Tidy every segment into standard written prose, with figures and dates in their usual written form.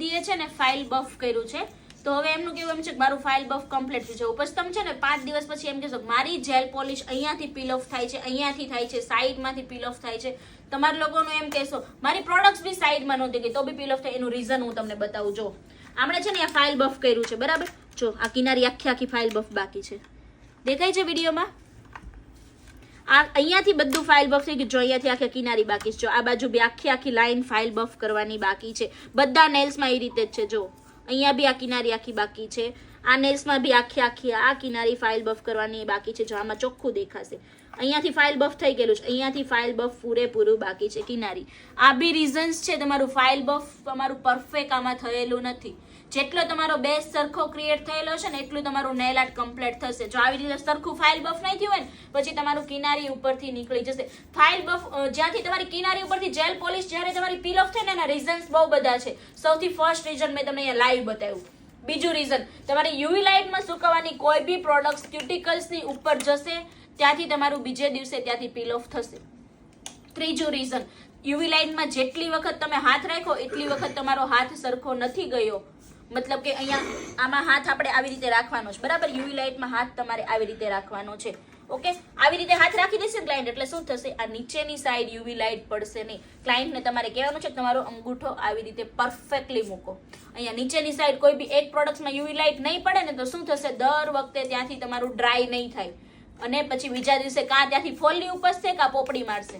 દીએ છે ને ફાઇલ બફ કર્યું છે, તો હવે એમનું કેવું એમ છે કે મારું ફાઇલ બફ કમ્પ્લીટ થયું છે. પછી તમે છે ને 5 દિવસ પછી એમ કહેશો મારી જેલ પોલિશ અહીંયાથી પીલ ઓફ થાય છે, અહીંયાથી થાય છે, સાઈડમાંથી પીલ ઓફ થાય છે. તમારા લોકોનું એમ કહેશો મારી પ્રોડક્ટ્સ બી સાઈડમાં નહોતી ગઈ તો બી પીલ ઓફ થાય. એનું રીઝન હું તમને બતાવું. જો આપણે છે ને આ ફાઇલ બફ કર્યું છે, બરાબર. જો આ કિનારી આખી ફાઇલ બફ બાકી છે, દેખાય છે વિડીયોમાં? આ અહીંયાથી બધું ફાઇલ બફ થઈ ગયું. જો અહીંયાથી આખી કિનારી બાકી છે. જો આ બાજુ બી આખી લાઈન ફાઇલ બફ કરવાની બાકી છે. બધા નેલ્સમાં એ રીતે જ છે. જો અહીંયા બી આ કિનારી આખી બાકી છે, આ નેલ્સમાં બી આખી આ કિનારી ફાઇલ બફ કરવાની બાકી છે. જો આમાં ચોખ્ખું દેખાશે. અહીંયાથી ફાઇલ બફ થઈ ગયેલું છે, અહીંયાથી ફાઇલ બફ પૂરેપૂરું બાકી છે કિનારી. આ બી રીઝન્સ છે તમારું ફાઇલ બફ તમારું પરફેક્ટ આમાં થયેલું નથી. જેટલો તમારો બેઝ સરખો ક્રિએટ થયેલો છે ને એટલું તમારું નેલ આર્ટ કમ્પ્લીટ થશે. જો આવી રીતે સરખું ફાઇલ બફ નહીં થયું હોય ને પછી તમારું કિનારી ઉપરથી નીકળી જશે. ફાઇલ બફ જ્યાંથી તમારી કિનારી ઉપરથી જેલ પોલિશ જ્યારે તમારી પીલ ઓફ થાય ને એના રીઝન્સ બહુ બધા છે. સૌથી ફર્સ્ટ રીઝન મેં તમને અહીંયા લાઈવ બતાવ્યું. બીજું રીઝન તમારી યુવી લાઇટમાં સુકવવાની કોઈ બી પ્રોડક્ટ્સ ક્યુટિકલ્સની ઉપર જશે, ત્યાંથી તમારું બીજે દિવસે ત્યાંથી પીલ ઓફ થશે. ત્રીજું રીઝન યુવી લાઇટમાં જેટલી વખત તમે હાથ રાખો એટલી વખત તમારો હાથ સરખો નથી ગયો. મતલબ કે અહીંયા આમાં હાથ આપણે આવી રીતે રાખવાનો છે, બરાબર. યુવી લાઇટમાં હાથ તમારે આવી રીતે રાખવાનો છે. ઓકે, આવી રીતે હાથ રાખી દેશે ક્લાયન્ટ એટલે શું થશે? આ નીચેની સાઈડ યુવી લાઇટ પડશે નહીં. ક્લાયન્ટને તમારે કહેવાનું છે કે તમારો અંગૂઠો આવી રીતે પરફેક્ટલી મૂકો. અહીંયા નીચેની સાઈડ કોઈ બી એક પ્રોડક્ટમાં યુવી લાઇટ નહીં પડે ને તો શું થશે? દર વખતે ત્યાંથી તમારું ડ્રાય નહીં થાય અને પછી બીજા દિવસે કાં ત્યાંથી ફોલ્લી ઉપસશે કાં પોપડી મારશે.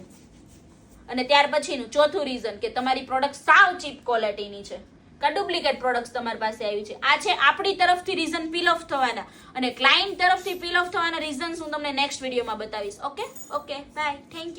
અને ત્યાર પછીનું ચોથું રીઝન કે તમારી પ્રોડક્ટ સાવ ચીપ ક્વોલિટીની છે, કા ડુપ્લિકેટ પ્રોડક્ટ્સ તમારી પાસે આવી છે. આ છે આપણી તરફથી રીઝન પીલ ઓફ થવાના, અને ક્લાયન્ટ તરફથી પીલ ઓફ થવાના રીઝન્સ હું તમને નેક્સ્ટ વિડીયોમાં બતાવીશ. Okay, bye, thank you.